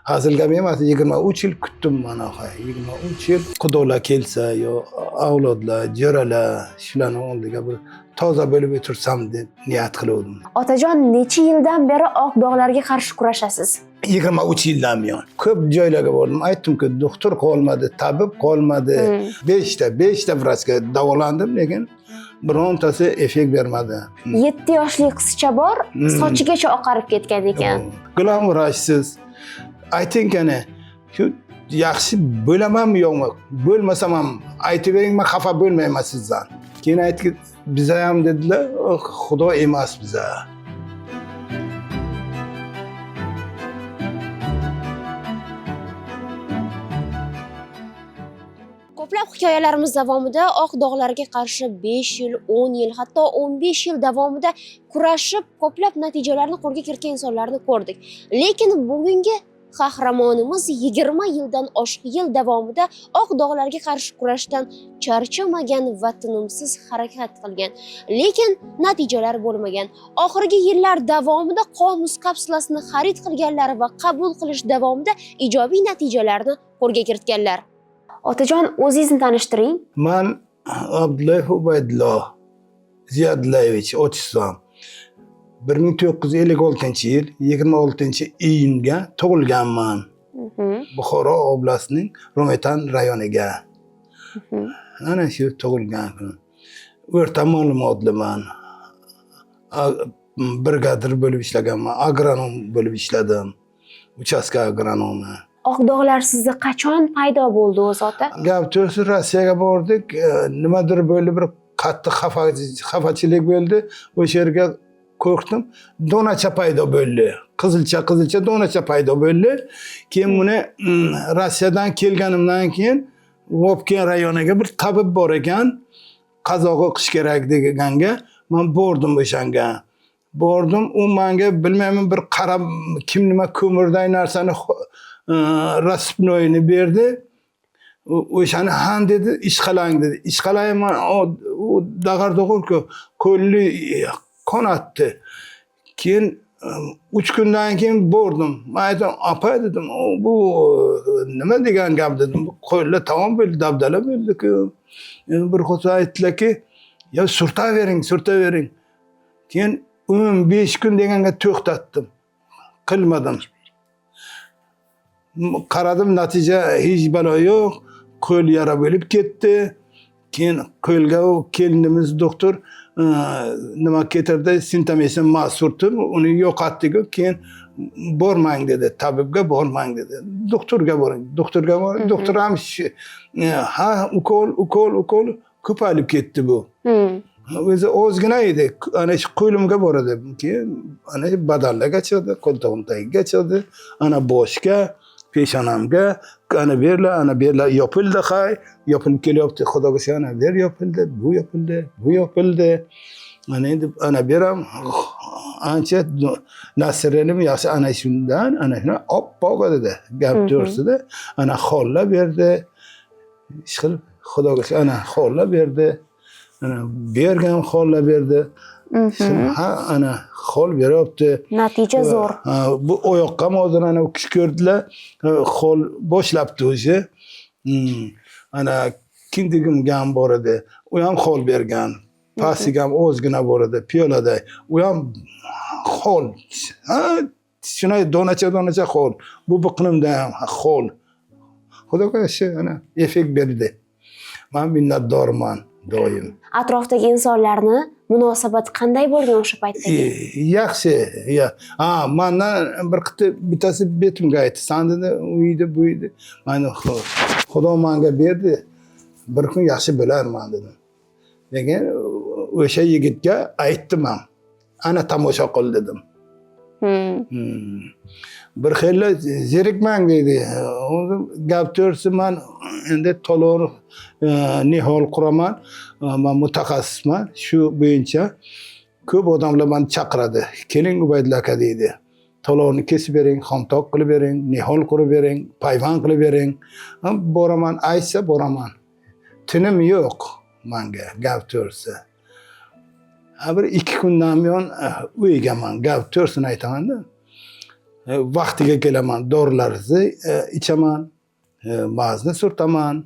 hazil gap emas, 23 yil kutdim mana. 23 yil xudolar kelsa yo avlodlar, jo'ralar shularning oldiga bir toza bo'lib o'tirsam deb niyat qildim. Otajon, necha yildan beri oq dog'larga qarshi kurashasiz? 23 yildan buyon ko'p joylarga bordim. Aytdimki, doktor qolmadi, tabib qolmadi. 5ta vrachga davolandim, lekin birontasi effekt bermadi. 7 yoshli qizcha bor, sochigacha oqarib ketgan ekan. Gilam vrachsiz. Ayting qani, shu yaxshi bo'lamanmi yo'qmi? Bo'lmasam ham aytib bering, men xafa bo'lmayman sizdan. Keyin aytdi, biza ham dedilar, xudo emas biza. Ko'plab hikoyalarimiz davomida oq dog'larga qarshi 5 yil, 10 yil, hatto 15 yil davomida kurashib, ko'plab natijalarni qo'lga kiritgan insonlarni ko'rdik. Lekin bugungi qahramonimiz 20 yildan oshiq yil davomida oq dog'larga qarshi kurashdan charchamagan va tinimsiz harakat qilgan. Lekin natijalar bo'lmagan. Oxirgi yillar davomida qomus kapsulasini xarid qilganlar va qabul qilish davomida ijobiy natijalarni qo'lga kiritganlar. Otajon, o'zingizni tanishtiring. Men Abdullayev Ubaydulloh Ziyodullayevich otishsam. 1956-yil 26-iyunga tug'ilganman. Buxoro oblasining Rometan rayoniga. Ana shu tug'ilgan kun. O'rta ma'lumotliman. Brigadir bo'lib ishlaganman, agronom bo'lib ishladim. Uchastka agronomi. Oq dog'lar sizda qachon paydo bo'ldi o'zi ota? Gap to'g'risi Rossiyaga bordik, nimadir bo'ldi, bir qattiq xafachilik bo'ldi. O'sha yerga qo'rqdim. Donacha paydo bo'ldi. Qizilcha donacha paydo bo'ldi. Keyin buni Rossiyadan kelganimdan keyin Vobken rayoniga bir tabib bor ekan, qazo o'qish kerak deganga, men bordim o'shanga. Bordim, u menga bilmayman bir qarab kim nima ko'mirday narsani raspnoyni berdi. O'shani han dedi, ish qilang dedi. Ish qilayman, u dag'ar-dog'ur-ku qo'lli qonatdi. Keyin 3 kundan keyin bordim. Men aytdim, "Apa" dedim, "Bu nima degan gap" dedim. Qo'llar tamom bo'ldi, dabdala bo'ldi-ku. Bir qo'sa aytdilar-ki, "Ya surtavering." Keyin 15 kun deganga to'xtatdim. Qilmadim. Qaradim, natija hech balo yo'q. Qo'l yara bo'lib ketdi. Keyin qo'lga kelinimiz doktor nima ketirdi, sintomesin surtib, uni yo'qotdi-ku. Keyin bormang dedi, tabibga bormang dedi. Doktorga boring. Doktor ham ha ukol ko'payib ketdi bu. O'zi ozgina edi. Ana shu qo'limga boradi. Keyin ana badallarga chiqdi, qo'ltig'im tagiga chiqdi, ana boshga, peshonamga, ana berlar yopildi, yopilib kelyapti. Xudoga shukr, ana ber yopildi, bu yopildi. Mana endi ana beram ancha nasrenim yaxshi, ana shundan, ana shuni oppoq dedi. Gap to'g'risida ana xollab berdi. Ish qilib Xudoga shukr, ana xollab berdi. Ana bergan xollab berdi. Ha, ana xol beryapti. Natija zo'r. Bu oyoqqa hozir ana u kishi ko'rdilar, xol boshlabdi o'zi. Ana kindigim ham bor edi. U ham xol bergan. Pastiga ham ozgina bor edi, piyoladay. U ham xol. Ha, shunday donacha xol. Bu biqinimda ham xol. Xudoga shu ana effekt berdi. Men minnatdorman doim. Atrofdagi insonlarni munosabati qanday bo'lgan o'sha paytdagi? Yaxshi. Mendan bir qiti bittasi betimga aytdi. Sen dedi, uydi, bu uydi. Meni Xudo menga berdi. Bir kun yaxshi bo'larman dedim. Lekin o'sha yigitga aytdim ham. Ana tomosha qil dedim. Bir xil zerikmang dedi. Gap to'g'risi men endi to'lov nihol quraman. Men mutaxassisman shu bo'yicha. Ko'p odamlar meni chaqiradi. Keling Ubaydulla aka deydi. To'lovni kesib bering, xomtok qilib bering, nihol qurib bering, payvand qilib bering. Boraman, aytsa boraman. Tinim yo'q menga gap to'g'risi. Bir 2 kundan buyon uygaman, gap to'g'risini aytaman-da. vaqtiga kelaman, dorilarni ichaman, mag'izni surtaman,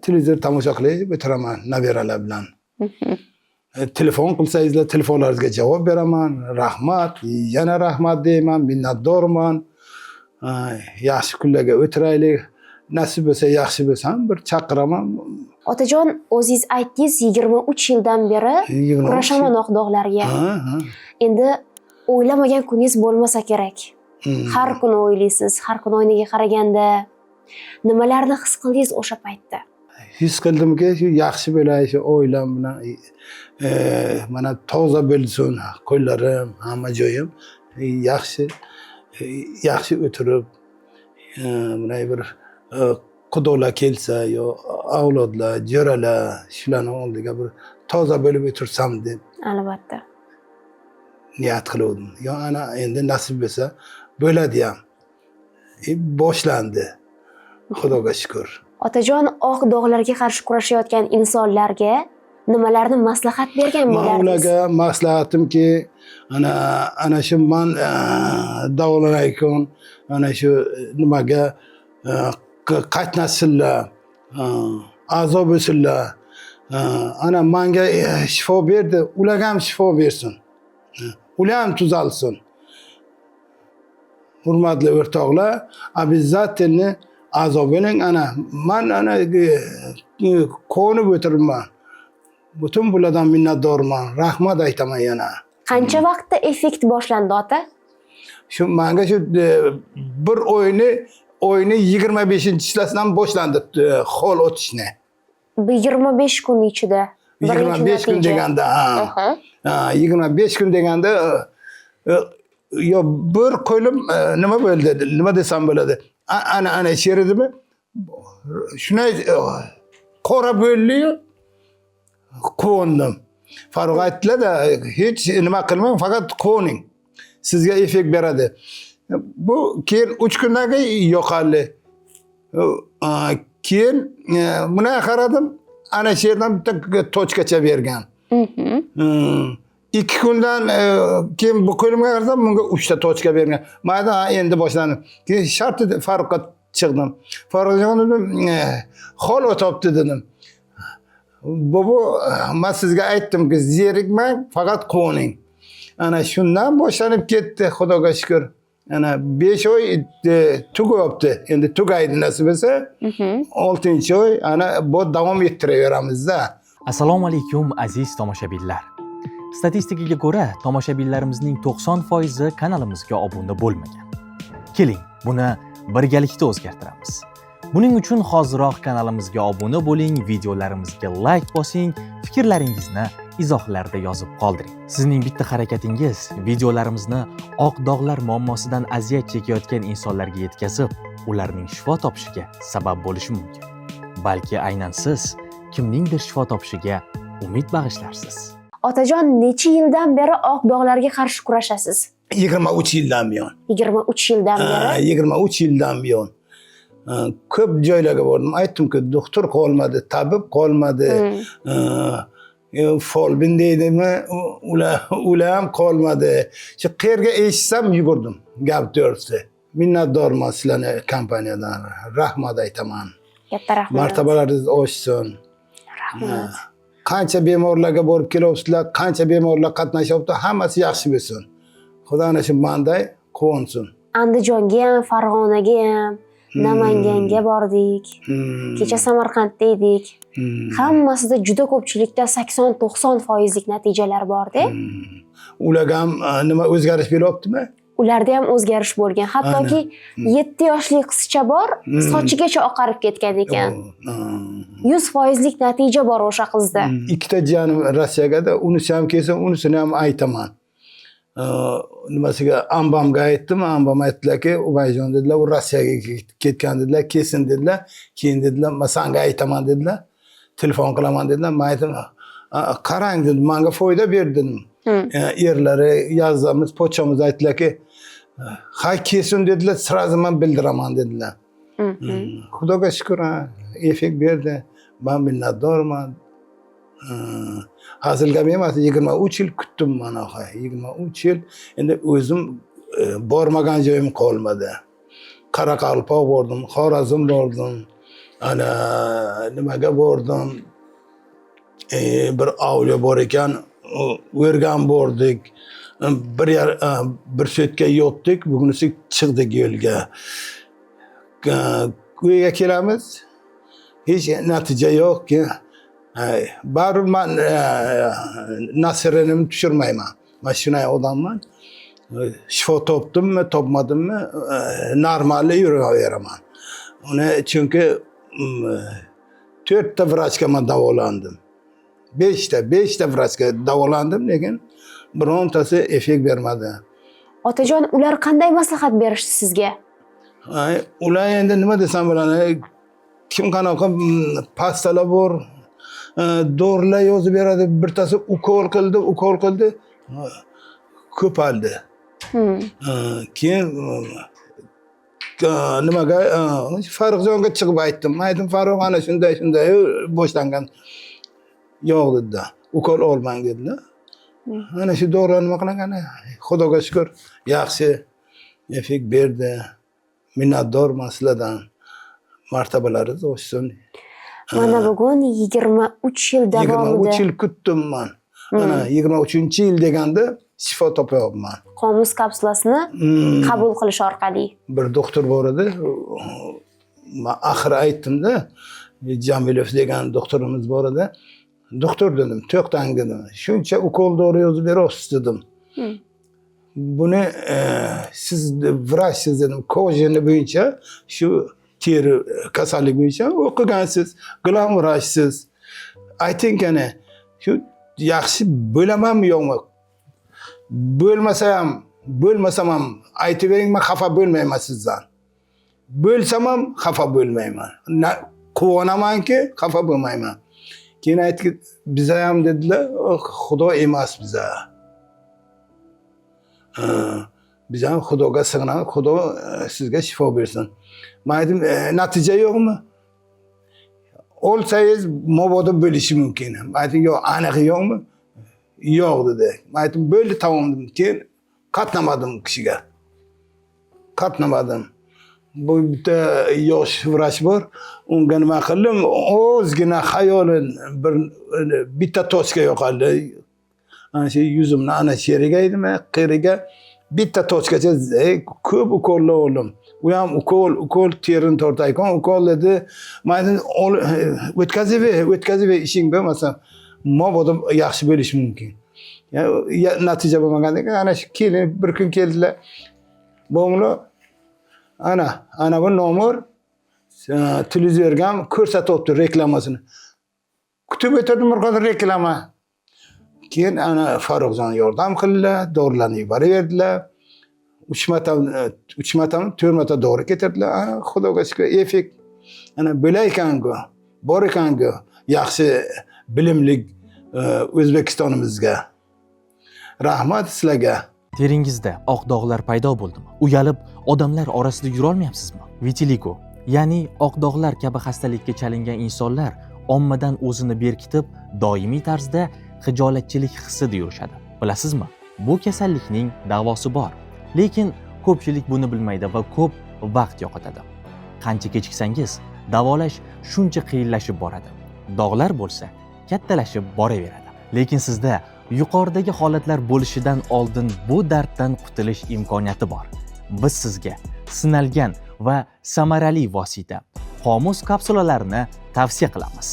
televizor tomosha qilib o'tiraman nabiralar bilan. Telefon qilsangizlar, telefonlaringizga javob beraman. Rahmat, yana rahmat deyman, minnatdorman. Yaxshi kunlarga o'tiraylik. Nasib bo'lsa, yaxshi bo'lsam bir chaqiraman. Otajon, o'zingiz aytdingiz, 23 yildan beri 23 kurashaman oq dog'larga. Endi o'ylamagan kuningiz bo'lmasa kerak. Har kuni o'ylaysiz, har kuni oynaga qaraganda nimalarni his qildingiz o'sha paytda? His qildimki, shu yaxshi bo'lay, shu oilam bilan mana toza bo'lsin, qo'llarim, hamma joyim yaxshi o'tirib, bunday bir xudolar kelsa yo avlodlar, jo'ralar, shularni oldiga bir toza bo'lib o'tirsam deb Albatta. niyat qildim. Yo ana endi nasib bo'lsa bo'ladi ham. Boshlandi. Xudoga shukr. Otajon, oq dog'larga qarshi kurashayotgan insonlarga nimalarni maslahat bergan Men bo'lardingiz? ularga maslahatimki, ana shu men davolanayotgan ana shu nimaga qatnashsinlar, a'zo bo'lsinlar. Ana menga shifo berdi, ularga ham shifo bersin. Ular ham tuzalsin. Hurmatli o'rtoqlar, обязательно a'zo bo'ling. Men ko'nib o'tiribman. Butun bulardan minnatdorman. Rahmat aytaman yana. Qancha vaqtda effekt boshlandi ota? Shu menga shu bir o'yini 25-chisidan boshlandi hol o'tishni. Bu 25 kun ichida. 25 kun deganda, 25 kun deganda yo bir qo'lim nima bo'ldi, nima desam bo'ladi. Ana sheridimi? Shunday qora bo'ldi-yu, quvondim. Farruh aytdilar-da, hech nima qilmang, faqat quvoning. Sizga effekt beradi. Bu keyin 3 kundan keyin yo'qoldi. Keyin buna qaradim, ana shu yerdan bitta tochkacha bergan. 2 kundan keyin bu qo'limga qarasam, bunga 3 ta tochka bergan. Mayda endi boshlandi. Keyin shart Farruhga chiqdim. Farruhga dedim, hol o'tibdi dedim. Bu men sizga aytdimki, zerikmang, faqat quvoning. Ana shundan boshlanib ketdi, Xudoga shukr. Ana 5 oy tugayapti. Endi tugaydi nasib bo'lsa, 6-oy ana bu davom ettiraveramiz-da. Assalomu alaykum aziz tomoshabinlar. Statistikaga ko'ra, tomoshabinlarimizning 90% kanalimizga obuna bo'lmagan. Keling, buni birgalikda o'zgartiramiz. Buning uchun hoziroq kanalimizga obuna bo'ling, videolarimizga like bosing, fikrlaringizni izohlarda yozib qoldiring. Sizning bitta harakatingiz videolarimizni oq dog'lar muammosidan aziyat chekayotgan insonlarga yetkazib, ularning shifo topishiga sabab bo'lishi mumkin. Balki aynan siz kimningdir shifo topishiga umid bag'ishlarsiz. Otajon, necha yildan beri oq dog'larga qarshi kurashasiz? 23 yildan buyon. 23 yildan beri. 23 yildan buyon. Ko'p joylarga bordim. Aytdimki, doktor qolmadi, tabib qolmadi. Folbin deydimi, ular ham qolmadi. Shu qayerga eshitsam yugurdim. Gap to'g'risi. Minnatdorman sizlarni kompaniyadan. Rahmat aytaman. Katta rahmat. Martabalaringiz oshsin. Rahmat. Qancha bemorlarga borib kelyapsizlar, qancha bemorlar qatnashyapti, hammasi yaxshi bo'lsin. Xudo ana shu menday quvonsin. Andijonga ham, Farg'onaga ham, Namanganga bordik. Kecha Samarqandda edik. Hammasida juda ko'pchilikda 80-90% natijalar bor-da. Ularga ham nima o'zgarish bo'lyaptimi? Ularda ham o'zgarish bo'lgan. Hattoki 7 yoshli qizcha bor, sochigacha oqarib ketgan ekan. 100% natija bor o'sha qizda. Ikkita jiyanim Rossiyagada, unisi ham kelsa, unisini ham aytaman. Nimasiga ambamga aytdim, ambam aytdilarki, "Ubayjon" dedilar, "U Rossiyaga ketgan" dedilar, "Kelsin" dedilar. Keyin dedilar, "Men senga aytaman" dedilar. "Telefon qilaman" dedilar. Men aytdim, "Qarang" dedim, "Menga foyda ber" dedim. Erlari yozamiz, pochamiz aytdilarki, "Ha, kelsin" dedilar, "Sразу men bildiraman" dedilar. Xudoga shukr, effekt berdi. Men minnatdorman. Hazil gap emas, 23 yil kutdim mana, 23 yil. Endi o'zim bormagan joyim qolmadi. Qoraqalpoq bordim, Xorazm bordim. Ana nimaga bordim? Bir avliyo bor ekan, o'rgan bordik. Bir so'tga yotdik, bugunisi chiqdik yo'lga. Uyga kelamiz. Hech natija yo'q. Baribir men nasrinimni tushirmayman. Men shunday odamman. Shifo topdimmi, topmadimmi, normalni yuraveraman. Chunki 4 ta vrachga men davolandim. 5 ta vrachga davolandim, lekin birontasi effekt bermadi. Otajon, ular qanday maslahat berishdi sizga? Ular endi nima desam bo'ladi? Kim qanaqa pastalar bor, dorilar yozib beradi. Birtasi ukol qildi, ko'paldi. Keyin nimaga Farruxjonga chiqib aytdim. Aytdim, Farrux ana shunday boshlangan yo'q dedi. Ukol olmang dedilar. Ana shu dorilarni nima qilaman? Xudoga shukr, yaxshi effekt berdi. Minnatdorman sizlardan. Martabalaringiz oshsin. Mana bugun 23 yil davomida 23 yil kutdim men. Ana 23-yil deganda shifo topyapman. Qomus kapsulasini qabul qilish orqali. Bir doktor bor edi. Men oxiri aytdim-da, Jamilov degan doktorimiz bor edi. Doktor dedim, to'xtang dedim. Shuncha ukol dori yozib berasiz dedim. Buni siz vrachsiz dedim, kojeni bo'yicha, shu teri kasallik bo'yicha o'qigansiz, gilam vrachsiz. Ayting qani, shu yaxshi bo'lamanmi yo'qmi? Bo'lmasam ham aytib bering, men xafa bo'lmayman sizdan. Bo'lsam ham xafa bo'lmayman. Quvonamanki, xafa bo'lmayman. Keyin aytdi, biza ham dedilar, Xudo emas biza. Biz ham Xudoga sig'inamiz, Xudo sizga shifo bersin. Men aytdim, natija yo'qmi? Olsangiz mabodo bo'lishi mumkin. Men aytdim, yo'q, aniq yo'qmi? Yo'q dedi. Men aytdim, bo'ldi, tamom dedim. Keyin qatnamadim kishiga. Bu bitta yosh vrach bor. Unga nima qildim? O'zgina xayolan bitta tochka yo'qoldi. Ana shu yuzimni ana sheriga edimi, qeriga bitta tochkacha ko'p ukollar oldim. U ham ukol terini tortaykan, ukol dedi. Men aytdim, o'tkazib ishing bo'lmasa, mabodo yaxshi bo'lishi mumkin. Natija bo'lmagandan keyin ana shu kelin bir kun keldilar. Bo'nglar ana bu nomer televizorga ham ko'rsatyapti reklamasini. Kutib o'tirdim bir qadar reklama. Keyin ana Farruxjon yordam qildilar, dorilarni yuborib berdilar. 3 marta 4 marta dori ketirdilar. Xudoga shukr, effekt ana bo'laykan-ku, bor ekan-ku, yaxshi bilimli O'zbekistonimizga. Rahmat sizlarga. Teringizda oq dog'lar paydo bo'ldimi? Uyalib, odamlar orasida yura olmayapsizmi? Vitiligo, ya'ni oq dog'lar kabi xastalikka chalingan insonlar ommadan o'zini berkitib, doimiy tarzda xijolatchilik hissida yurishadi. Bilasizmi? Bu kasallikning davosi bor. Lekin ko'pchilik buni bilmaydi va ko'p vaqt yo'qotadi. Qancha kechiksangiz, davolash shuncha qiyinlashib boradi. Dog'lar bo'lsa, kattalashib boraveradi. Lekin sizda yuqoridagi holatlar bo'lishidan oldin bu darddan qutulish imkoniyati bor. Biz sizga sinalgan va samarali vosita Qomus kapsulalarini tavsiya qilamiz.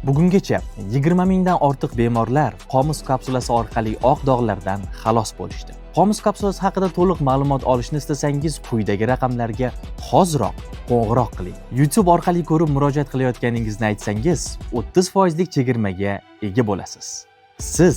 Bugungacha 20 mingdan ortiq bemorlar Qomus kapsulasi orqali oq dog'lardan xalos bo'lishdi. Qomus kapsulasi haqida to'liq ma'lumot olishni istasangiz, quyidagi raqamlarga hoziroq qo'ng'iroq qiling. YouTube orqali ko'rib murojaat qilayotganingizni aytsangiz, 30% lik chegirmaga ega bo'lasiz. Siz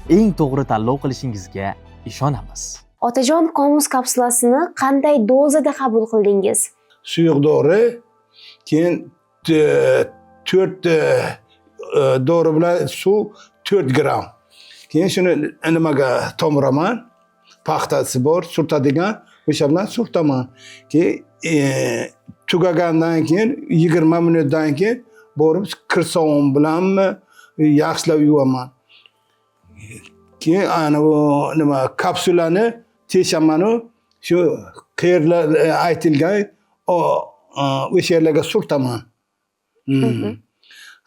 eng to'g'ri tanlov qilishingizga ishonamiz. Otajon, Qomus kapsulasini qanday dozada qabul qildingiz? Suyuq dori, keyin 4 dori bilan suv 4 gram. Keyin shuni nimaga tomiraman, paxtasi bor, surtadigan, o'sha bilan surtaman. Keyin tugagandan keyin 20 minutdan keyin borib kir sovun bilanmi yaxshilab yuvaman. Keyin ana bu nima kapsulani teshamanu shu qayerlar aytilgan o'sha yerlarga surtaman.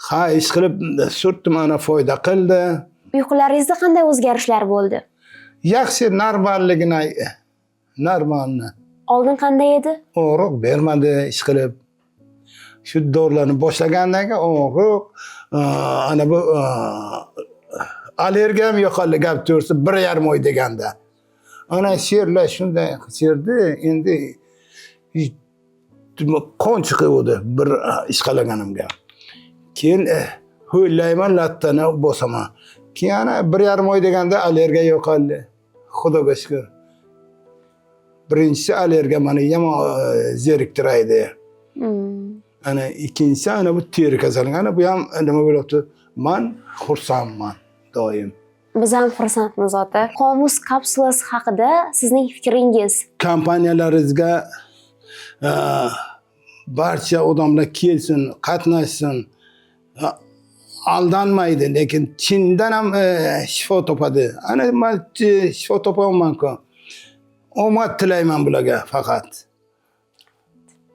Ha, ish qilib surtdim, ana foyda qildi. Uyqularingizda qanday o'zgarishlar bo'ldi? Yaxshi, normalligini normalni. Oldin qanday edi? Og'riq bermadi ish qilib. Shu dorilarni boshlagandan keyin og'riq, ana bu allergiyam yo'qoldi gap to'g'risi 1,5 oy deganda. Ana sherlar shunday cherdi, endi qon chiqibdi bir ish qilganimga. Keyin ho'ylayman, lattani bosaman. Keyin ana 1,5 oy deganda allergiya yo'qoldi. Xudoga shukr. Birinchisi allergiya meni yomon zeriktiraydi. Ana ikkinchisi ana bu teri kasalligi. Ana bu ham nima bo'lyapti? Men xursandman doim. Biz ham xursandmiz ota. Qomus kapsulasi haqida sizning fikringiz? Kompaniyalaringizga barcha odamlar kelsin, qatnashsin. Aldanmaydi, lekin chindan ham shifo topadi. Ana men shifo topaman-ku. Omad tilayman bularga faqat.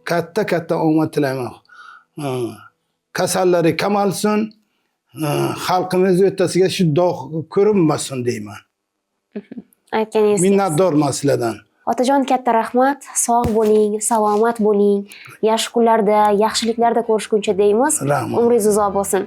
Katta omad tilayman. Kasallari kamalsin, xalqimiz o'rtasiga shu dog' ko'rinmasin deyman. Aytganingiz. Minnatdorman sizlardan. Otajon, katta rahmat. Sog' bo'ling, salomat bo'ling. Yaxshi kunlarda, yaxshiliklarda ko'rishguncha deymiz. Rahmat. Umringiz uzoq bo'lsin.